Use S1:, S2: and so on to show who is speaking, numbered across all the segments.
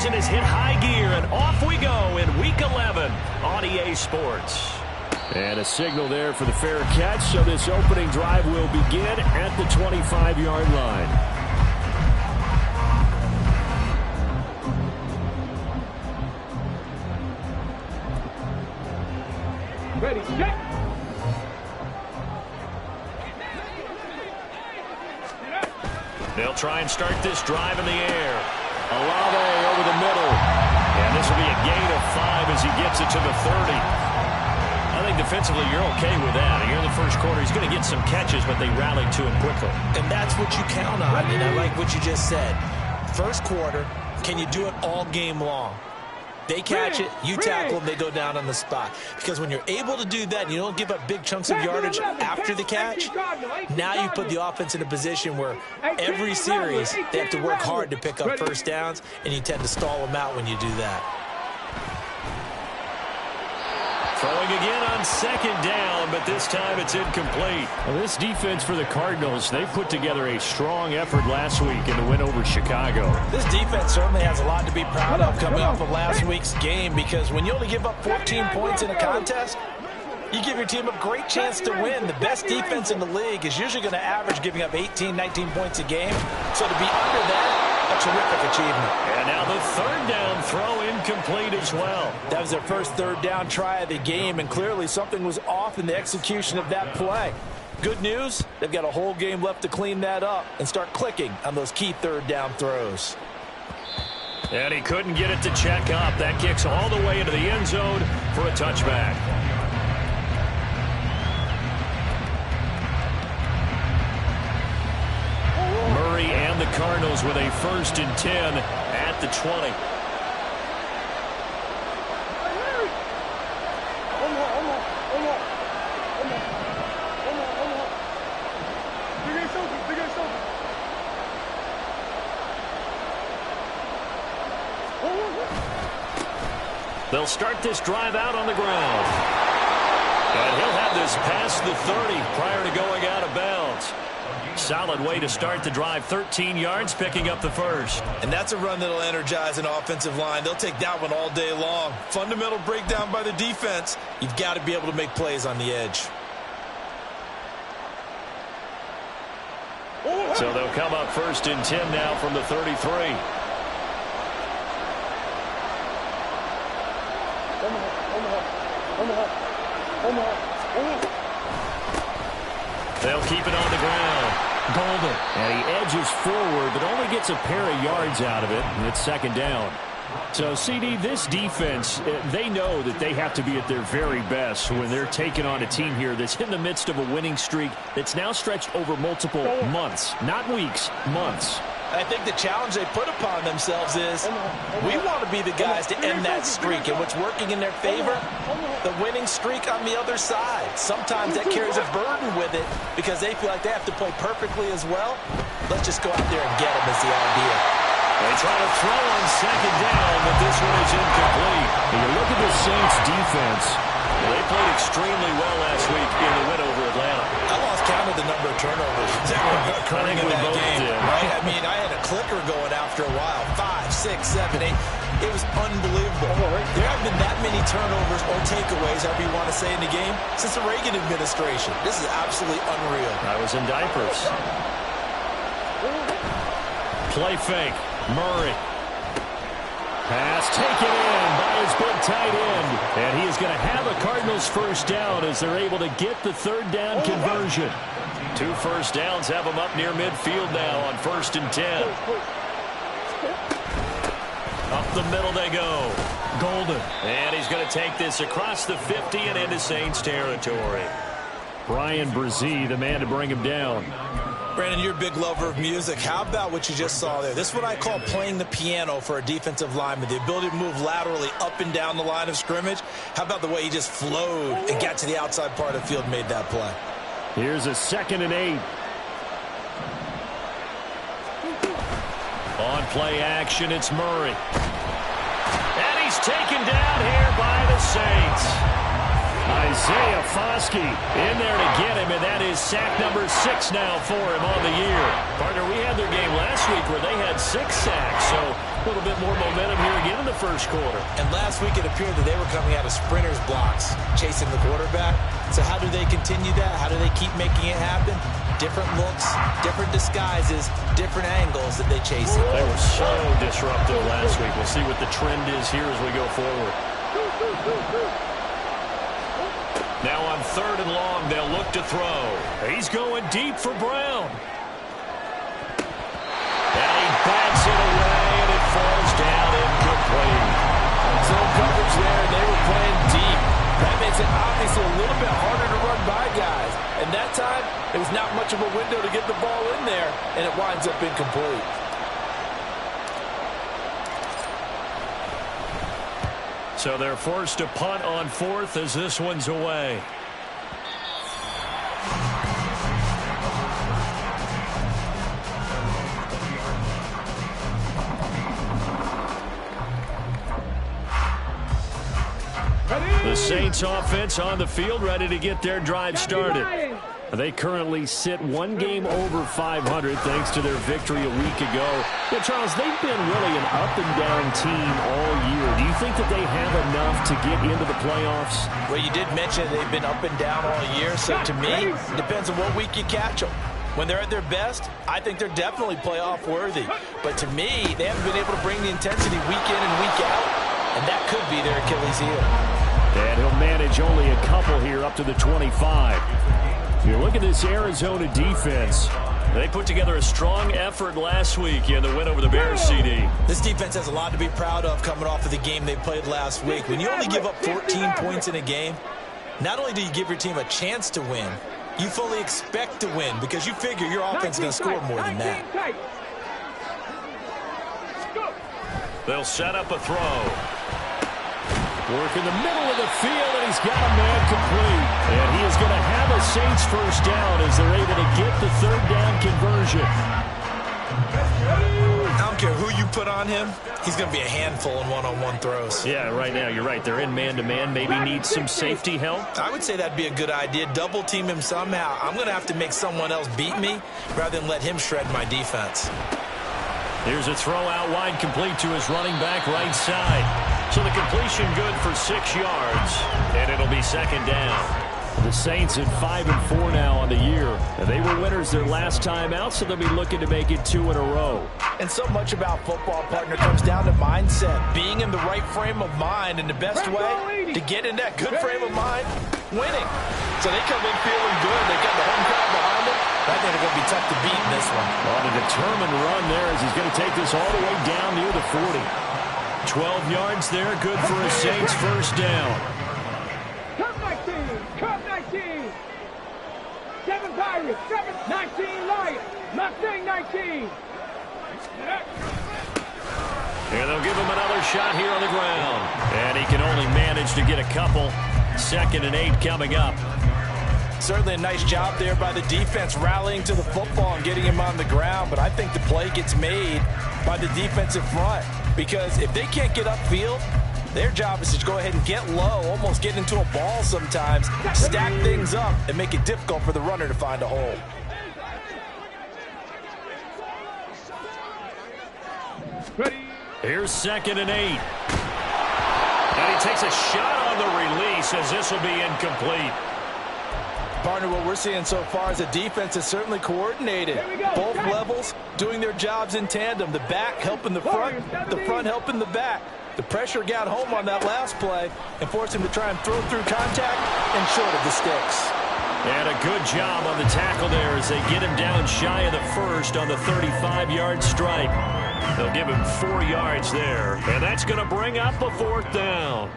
S1: season has hit high gear, and off we go in Week 11 on EA Sports.
S2: And a signal there for the fair catch, so this opening drive will begin at the 25-yard line.
S3: Ready, set.
S1: They'll try and start this drive in the air. Olave over the middle. And this will be a gain of 5 as he gets it to the 30. I think defensively you're okay with that. Here in the first quarter, he's going to get some catches, but they rallied to him quickly.
S4: And that's what you count on, and I like what you just said. First quarter, can you do it all game long? They catch it, you tackle them, they go down on the spot. Because when you're able to do that and you don't give up big chunks of yardage after the catch, now you put the offense in a position where every series they have to work hard to pick up first downs, and you tend to stall them out when you do that.
S1: Throwing again on second down, but this time it's incomplete.
S2: Well, this defense for the Cardinals, they put together a strong effort last week in the win over Chicago.
S4: This defense certainly has a lot to be proud of coming off of last week's game, because when you only give up 14 points in a contest, you give your team a great chance to win. The best defense in the league is usually going to average giving up 18, 19 points a game. So to be under that, a terrific achievement.
S1: And now the third down throw incomplete as well.
S4: That was their first third down try of the game, and clearly something was off in the execution of that play. Good news, they've got a whole game left to clean that up and start clicking on those key third down throws.
S1: And he couldn't get it to check up. That kicks all the way into the end zone for a touchback. Murray and the Cardinals with a 1st and 10 at the 20. They'll start this drive out on the ground. And he'll have this past the 30 prior to going out of bounds. Solid way to start the drive. 13 yards, picking up the first.
S4: And that's a run that'll energize an offensive line. They'll take that one all day long. Fundamental breakdown by the defense. You've got to be able to make plays on the edge.
S1: So they'll come up 1st and 10 now from the 33. They'll keep it on the ground. Golden. And he edges forward, but only gets a pair of yards out of it, and it's 2nd down. So, CD, this defense, they know that they have to be at their very best when they're taking on a team here that's in the midst of a winning streak that's now stretched over multiple months. Not weeks, months.
S4: I think the challenge they put upon themselves is we want to be the guys to end that streak. And what's working in their favor? The winning streak on the other side. Sometimes that carries a burden with it because they feel like they have to play perfectly as well. Let's just go out there and get them is the idea.
S1: They try to throw on 2nd down, but this one is incomplete.
S2: When you look at the Saints defense,
S1: they played extremely well last week in the win over Atlanta.
S4: I lost count of the number of turnovers that were occurring in that game. Right? I mean, I had a clicker going after a while. 5, 6, 7, 8. It was unbelievable. There haven't been that many turnovers or takeaways, however you want to say, in the game since the Reagan administration. This is absolutely unreal.
S1: I was in diapers. Play fake. Murray. Pass taken in by his big tight end. And he is going to have a Cardinals 1st down as they're able to get the 3rd down conversion. 2 first downs have them up near midfield now on 1st and 10. Up the middle they go. Golden. And he's going to take this across the 50 and into Saints territory.
S2: Brian Brzee, the man to bring him down.
S4: Brandon, you're a big lover of music. How about what you just saw there? This is what I call playing the piano for a defensive lineman. The ability to move laterally up and down the line of scrimmage. How about the way he just flowed and got to the outside part of the field and made that play?
S2: Here's a 2nd and 8.
S1: On play action, it's Murray. And he's taken down here by the Saints. Isaiah Foskey in there to get him, and that is sack number 6 now for him on the year. Partner, we had their game last week where they had 6 sacks, so a little bit more momentum here again in the first quarter.
S4: And last week it appeared that they were coming out of sprinters blocks, chasing the quarterback. So how do they continue that? How do they keep making it happen? Different looks, different disguises, different angles that they chase it.
S1: They were so disruptive last week. We'll see what the trend is here as we go forward. Now on 3rd and long, they'll look to throw. He's going deep for Brown. And he bats it away, and it falls down incomplete.
S5: Zone coverage there, and they were playing deep. That makes it obviously a little bit harder to run by guys. And that time, it was not much of a window to get the ball in there, and it winds up incomplete.
S1: So they're forced to punt on 4th as this one's away. The Saints offense on the field, ready to get their drive started. They currently sit 1 game over 500 thanks to their victory a week ago. Yeah, Charles, they've been really an up-and-down team all year. Do you think that they have enough to get into the playoffs?
S4: Well, you did mention they've been up and down all year, so to me, it depends on what week you catch them. When they're at their best, I think they're definitely playoff worthy. But to me, they haven't been able to bring the intensity week in and week out, and that could be their Achilles heel.
S1: And he'll manage only a couple here up to the 25. You look at this Arizona defense. They put together a strong effort last week in the win over the Bears, CD.
S4: This defense has a lot to be proud of coming off of the game they played last week. When you only give up 14 points in a game, not only do you give your team a chance to win, you fully expect to win because you figure your offense is going to score more than that.
S1: They'll set up a throw. Work in the middle of the field, and he's got a man complete. And he is going to have a Saints first down as they're able to get the 3rd down conversion.
S4: I don't care who you put on him, he's going to be a handful in one-on-one throws.
S1: Yeah, right now, you're right. They're in man-to-man. Maybe need some safety help.
S4: I would say that'd be a good idea. Double team him somehow. I'm going to have to make someone else beat me rather than let him shred my defense.
S1: Here's a throw out wide, complete to his running back right side. So the completion good for 6 yards, and it'll be 2nd down. The Saints at 5-4 now on the year. They were winners their last time out, so they'll be looking to make it 2 in a row.
S4: And so much about football, partner, comes down to mindset. Being in the right frame of mind, and the best way to get in that good frame of mind, winning. So they come in feeling good. They got the home crowd behind them. I think they're going to be tough to beat in this one.
S1: On a determined run there as he's going to take this all the way down near the 40. 12 yards there, good for a Saints first down.
S3: Cut 19, cut 19. 7 Pirates, 19 Lions, Mustang 19.
S1: And they'll give him another shot here on the ground. And he can only manage to get a couple. 2nd and 8 coming up.
S4: Certainly a nice job there by the defense rallying to the football and getting him on the ground. But I think the play gets made by the defensive front. Because if they can't get upfield, their job is to go ahead and get low, almost get into a ball sometimes, stack things up, and make it difficult for the runner to find a hole.
S1: Here's 2nd and 8. And he takes a shot on the release as this will be incomplete.
S4: Partner, what we're seeing so far is a defense that's certainly coordinated. Both levels doing their jobs in tandem. The back helping the front helping the back. The pressure got home on that last play and forced him to try and throw through contact and short of the sticks.
S1: And a good job on the tackle there as they get him down shy of the first on the 35-yard stripe. They'll give him 4 yards there, and that's going to bring up a 4th down.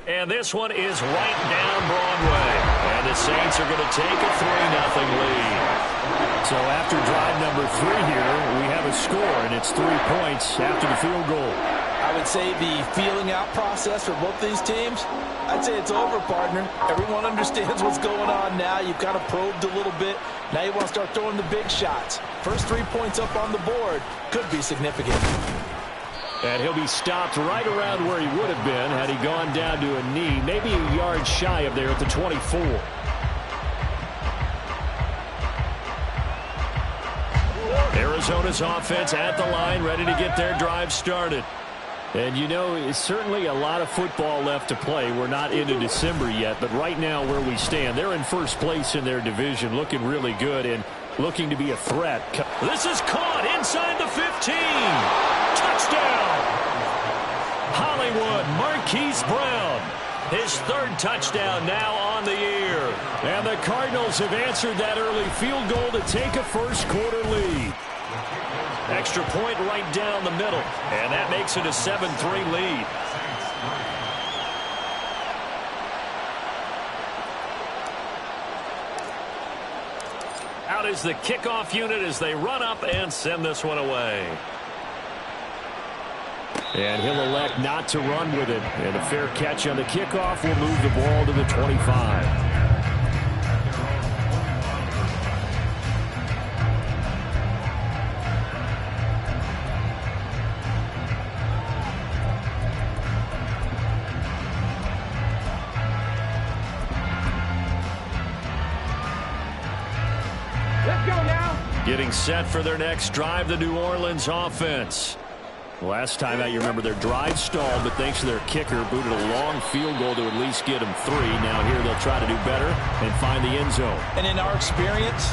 S1: And this one is right down Broadway. And the Saints are going to take a 3-0 lead. So after drive number 3 here, we have a score, and it's 3 points after the field goal.
S4: I
S5: would say the feeling out process for both these teams, I'd say it's over, partner. Everyone understands what's going on now. You've kind of probed a little bit. Now you want to start throwing the big shots. First 3 points up on the board could be significant.
S2: And he'll be stopped right around where he would have been had he gone down to a knee, maybe a yard shy of there at the 24. Arizona's offense at the line, ready to get their drive started. And, you know, it's certainly a lot of football left to play. We're not into December yet, but right now where we stand, they're in first place in their division, looking really good and looking to be a threat. This is caught inside the 15. Touchdown! Hollywood Marquise Brown. His 3rd touchdown now on the year. And the Cardinals have answered that early field goal to take a first-quarter lead. Extra point right down the middle. And that makes it a 7-3 lead. Out is the kickoff unit as they run up and send this one away. And he'll elect not to run with it. And a fair catch on the kickoff will move the ball to the 25. Getting set for their next drive, the New Orleans offense. Last time out, you remember their drive stalled, but thanks to their kicker, booted a long field goal to at least get them 3. Now here they'll try to do better and find the end zone.
S5: And in our experience,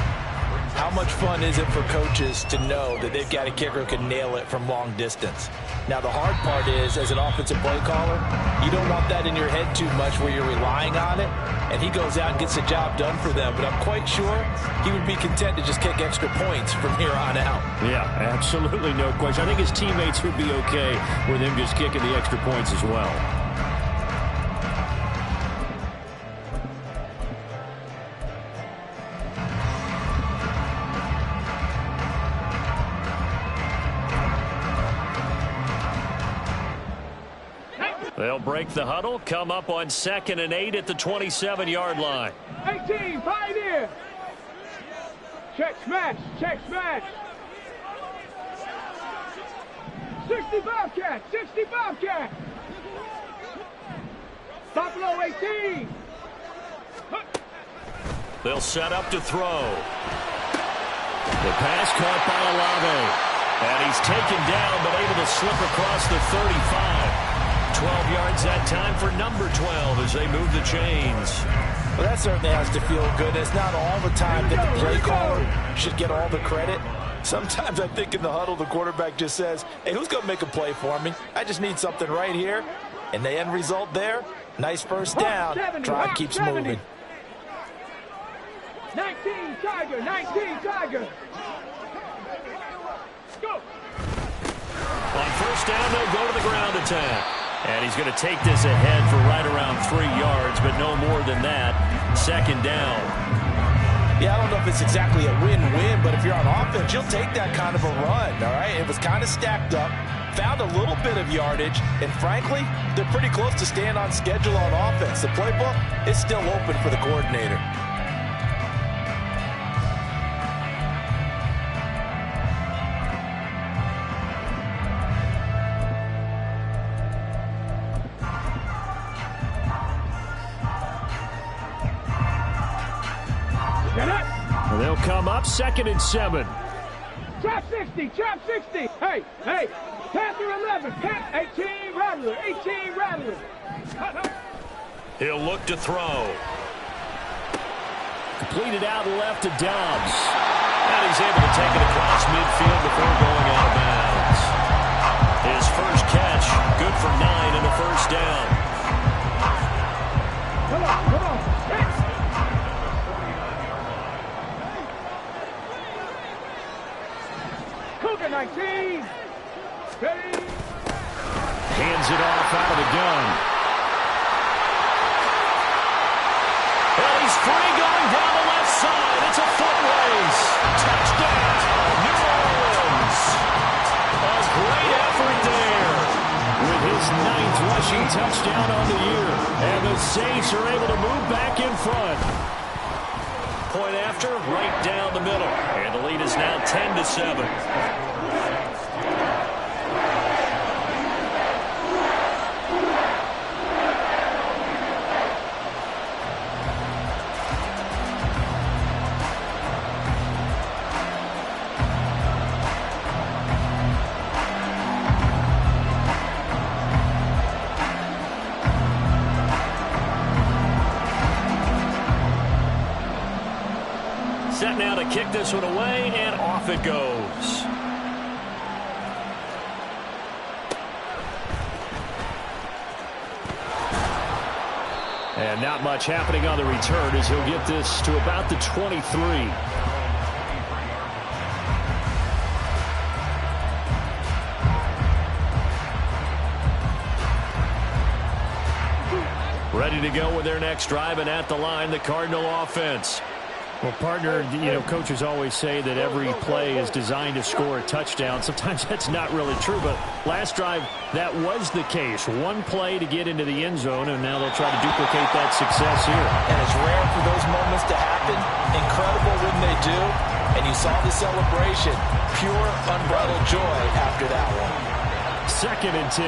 S5: how much fun is it for coaches to know that they've got a kicker who can nail it from long distance? Now, the hard part is, as an offensive play caller, you don't want that in your head too much where you're relying on it, and he goes out and gets the job done for them. But I'm quite sure he would be content to just kick extra points from here on out.
S2: Yeah, absolutely no question. I think his teammates would be okay with him just kicking the extra points as well. They'll break the huddle, come up on 2nd and 8 at the 27-yard line.
S3: 18, pioneer. Check smash, check smash. 65 cat, 65 cat. Buffalo 18.
S2: They'll set up to throw. The pass caught by Olave. And he's taken down, but able to slip across the 35. 12 yards that time for number 12 as they move the chains.
S5: Well, that certainly has to feel good. It's not all the time that the play caller should get all the credit. Sometimes I think in the huddle, the quarterback just says, hey, who's going to make a play for me? I just need something right here. And the end result there, nice first down. Drive keeps moving.
S3: 19 Tiger, 19 Tiger. Go.
S2: On first down, they'll go to the ground attack. And he's going to take this ahead for right around 3 yards, but no more than that. 2nd down.
S5: Yeah, I don't know if it's exactly a win-win, but if you're on offense, you'll take that kind of a run, all right? It was kind of stacked up, found a little bit of yardage, and frankly, they're pretty close to staying on schedule on offense. The playbook is still open for the coordinator.
S2: They'll come up 2nd and 7.
S3: Trap 60, trap 60. Hey, hey, Panther 11, 18 Rattler, 18 Rattler.
S2: He'll look to throw. Completed out left to Dobbs. And he's able to take it across midfield before going out of bounds. His first catch, good for 9 and a first down.
S3: Come on, come on. Cougar 19. Ready.
S2: Hands it off out of the gun. Well, he's free going down the left side. It's a foot race. Touchdown, New Orleans. A great effort there. With
S1: his 9th rushing touchdown on the year. And the Saints are able to move back in front.
S2: Point after, right down the middle. And the lead is now 10-7. Set now to kick this one away, and off it goes.
S1: And not much happening on the return as he'll get this to about the 23.
S2: Ready to go with their next drive, and at the line, the Cardinal offense.
S1: Well, partner, coaches always say that every play is designed to score a touchdown. Sometimes that's not really true, but last drive, that was the case. One play to get into the end zone, and now they'll try to duplicate that success here.
S4: And it's rare for those moments to happen. Incredible when they do. And you saw the celebration. Pure, unbridled joy after that one.
S1: 2nd and 10.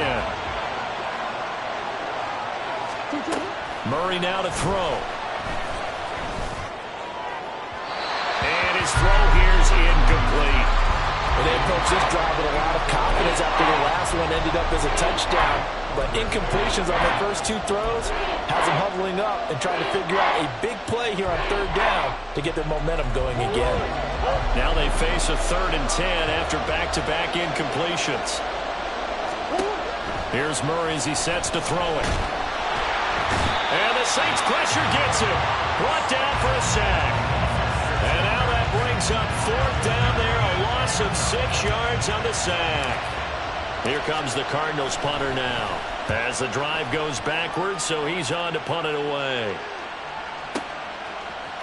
S2: Murray now to throw. And his throw here's incomplete.
S4: Well, they approached this drive with a lot of confidence after the last one ended up as a touchdown. But incompletions on their first 2 throws has them huddling up and trying to figure out a big play here on 3rd down to get their momentum going again.
S2: Now they face a 3rd and 10 after back-to-back incompletions. Here's Murray as he sets to throw it. And the Saints pressure gets him. Brought down for a sack. And now that brings up 4th down there, a loss of 6 yards on the sack. Here comes the Cardinals punter now. As the drive goes backwards, so he's on to punt it away.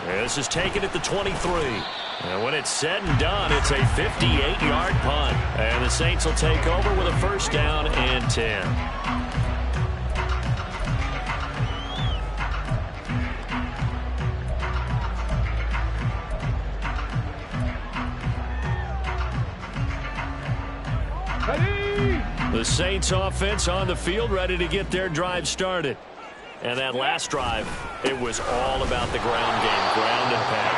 S2: This is taken at the 23. And when it's said and done, it's a 58-yard punt. And the Saints will take over with a 1st down and 10. The Saints offense on the field, ready to get their drive started. And that last drive, it was all about the ground game, ground and pound.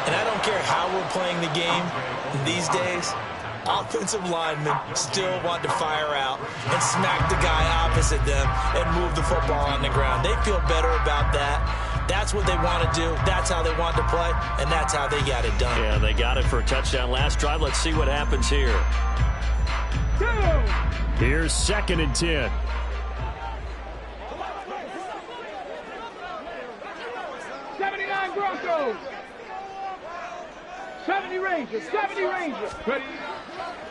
S4: And I don't care how we're playing the game these days, offensive linemen still want to fire out and smack the guy opposite them and move the football on the ground. They feel better about that. That's what they want to do. That's how they want to play, and that's how they got it done.
S2: Yeah, they got it for a touchdown last drive. Let's see what happens here.
S1: Here's 2nd and 10.
S3: Broncos. 70 Rangers. 70 Rangers. Ready?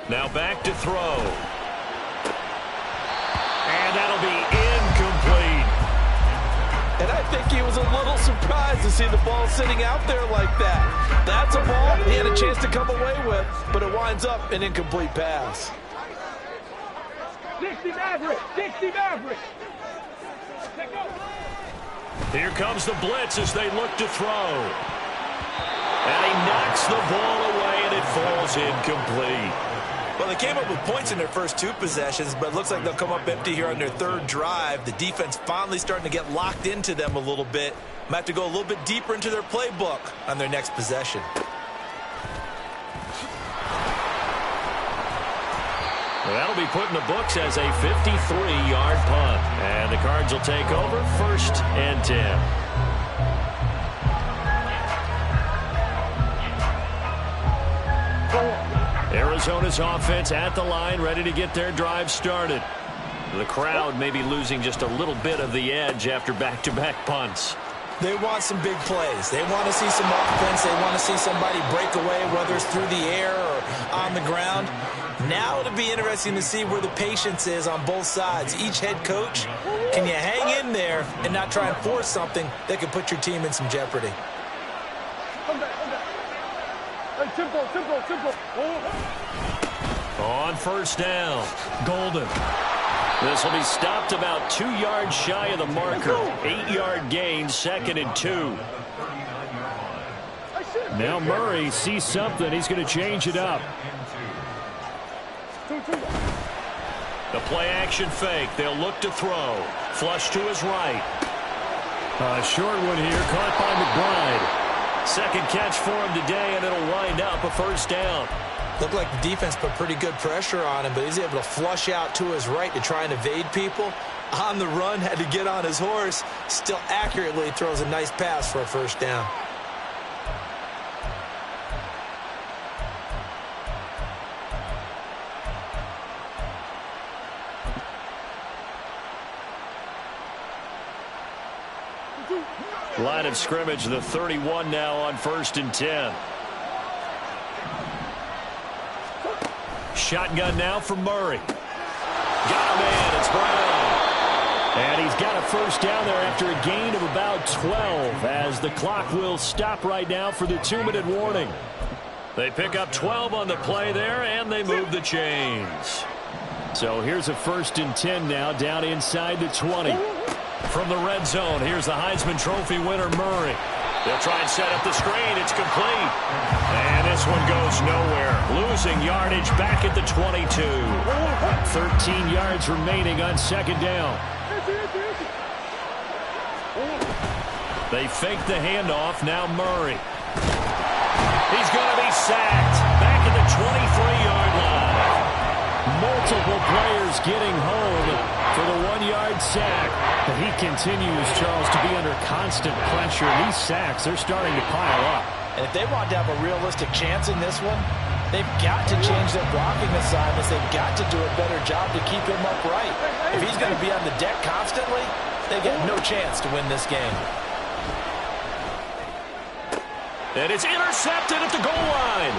S2: Now back to throw. And that'll be incomplete.
S5: And I think he was a little surprised to see the ball sitting out there like that. That's a ball he had a chance to come away with, but it winds up an incomplete pass.
S3: 60 Maverick. 60 Maverick.
S2: Here comes the blitz as they look to throw. And he knocks the ball away, and it falls incomplete.
S4: Well, they came up with points in their first 2 possessions, but it looks like they'll come up empty here on their 3rd drive. The defense finally starting to get locked into them a little bit. Might have to go a little bit deeper into their playbook on their next possession.
S2: Well, that'll be put in the books as a 53-yard punt. And the Cards will take over 1st and 10. Arizona's offense at the line, ready to get their drive started. The crowd may be losing just a little bit of the edge after back-to-back punts.
S4: They want some big plays. They want to see some offense. They want to see somebody break away, whether it's through the air or on the ground. Now it'll be interesting to see where the patience is on both sides. Each head coach, can you hang in there and not try and force something that could put your team in some jeopardy?
S3: Simple.
S2: On 1st down, Golden. This will be stopped about 2 yards shy of the marker. 8-yard gain, 2nd and 2.
S1: Now Murray sees something. He's going to change it up.
S2: The play-action fake. They'll look to throw. Flush to his right.
S1: A short one here, caught by McBride.
S2: Second catch for him today, and it'll wind up a first down.
S4: Looked like the defense put pretty good pressure on him, but he's able to flush out to his right to try and evade people. On the run, had to get on his horse. Still accurately throws a nice pass for a first down.
S2: Line of scrimmage, the 31 now on 1st and 10. Shotgun now for Murray. Got him in. It's Brown.
S1: And he's got a first down there after a gain of about 12 as the clock will stop right now for the 2-minute warning.
S2: They pick up 12 on the play there, and they move the chains.
S1: So here's a 1st and 10 now down inside the 20.
S2: From the red zone, here's the Heisman Trophy winner, Murray. They'll try and set up the screen. It's complete. And this one goes nowhere. Losing yardage back at the 22.
S1: 13 yards remaining on 2nd down.
S2: They fake the handoff. Now Murray. He's going to be sacked. Back at the 23-yard line.
S1: Multiple players getting home for the 1-yard sack. But he continues, Charles, to be under constant pressure. These sacks, they're starting to pile up.
S4: And if they want to have a realistic chance in this one, they've got to change their blocking assignments. They've got to do a better job to keep him upright. If he's going to be on the deck constantly, they get no chance to win this game.
S2: And it's intercepted at the goal line.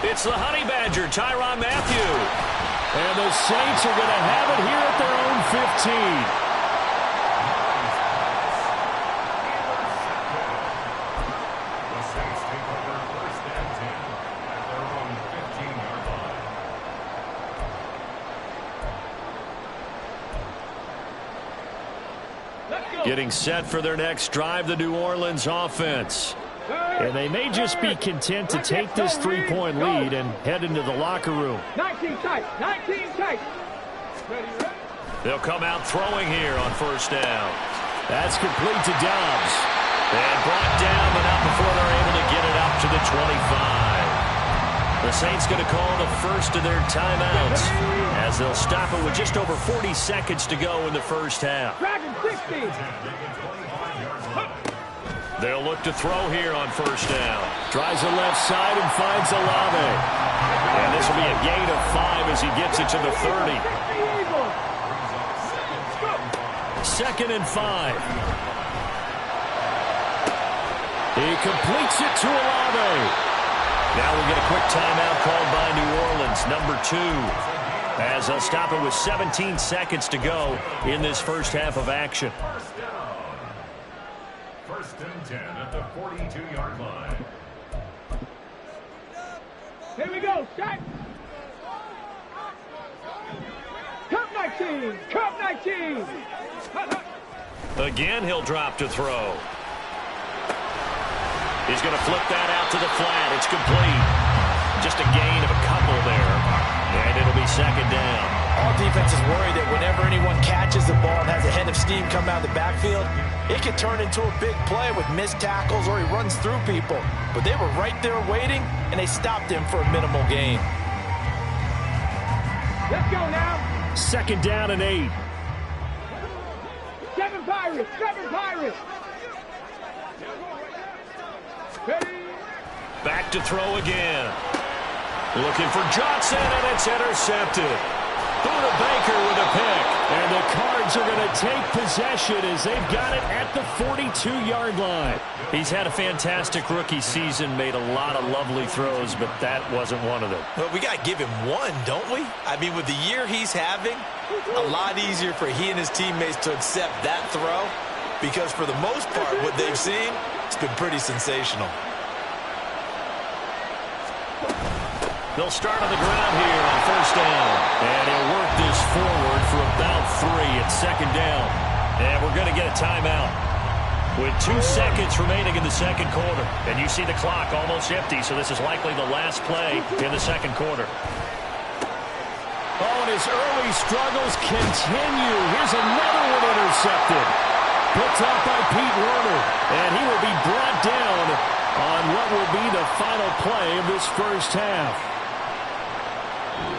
S2: It's the Honey Badger, Tyrann Mathieu.
S1: And the Saints are going to have it here at their own 15.
S2: Getting set for their next drive, the New Orleans offense.
S1: And they may just be content to take this 3-point lead and head into the locker room.
S3: 19 tight, 19 tight.
S2: They'll come out throwing here on 1st down.
S1: That's complete to Dobbs.
S2: And brought down, but not before they're able to get it up to the 25. The Saints going to call the first of their timeouts as they'll stop it with just over 40 seconds to go in the first half.
S3: Dragon 60.
S2: They'll look to throw here on 1st down.
S1: Tries the left side and finds Olave.
S2: And this will be a gain of 5 as he gets it to the 30.
S1: 2nd and 5. He completes it to Olave.
S2: Now we'll get a quick timeout called by New Orleans, number 2. As they'll stop it with 17 seconds to go in this first half of action.
S6: 1st and 10 at the 42-yard line.
S3: Here we go, shot. Cup 19, Cup 19.
S2: Again, he'll drop to throw. He's going to flip that out to the flat. It's complete. Just a gain of a couple there. And it'll be 2nd down.
S4: All defenses worry that whenever anyone catches the ball and has a head of steam come out of the backfield, it could turn into a big play with missed tackles or he runs through people. But they were right there waiting, and they stopped him for a minimal gain.
S3: Let's go now.
S1: 2nd down and 8.
S3: 7 Pirates, 7 Pirates. Ready?
S2: Back to throw again. Looking for Johnson, and it's intercepted. Buda Baker with a pick.
S1: And the Cards are going to take possession as they've got it at the 42-yard line.
S2: He's had a fantastic rookie season, made a lot of lovely throws, but that wasn't one of them.
S4: Well, we got to give him one, don't we? I mean, with the year he's having, a lot easier for he and his teammates to accept that throw because for the most part, what they've seen, it's been pretty sensational.
S2: They'll start on the ground here on 1st down.
S1: And he'll work this forward for about it's second down. And we're going to get a timeout with 2 seconds remaining in the second quarter. And you see the clock almost empty, so this is likely the last play in the second quarter. Oh, and his early struggles continue. Here's another one intercepted. Picked off by Pete Werner. And he will be brought down on what will be the final play of this first half.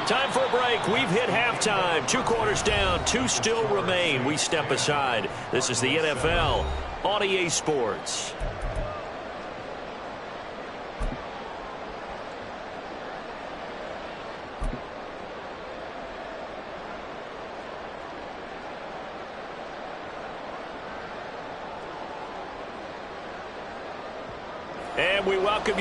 S1: Time for a break. We've hit halftime. 2 quarters down. 2 still remain. We step aside. This is the NFL on EA Sports. And we welcome you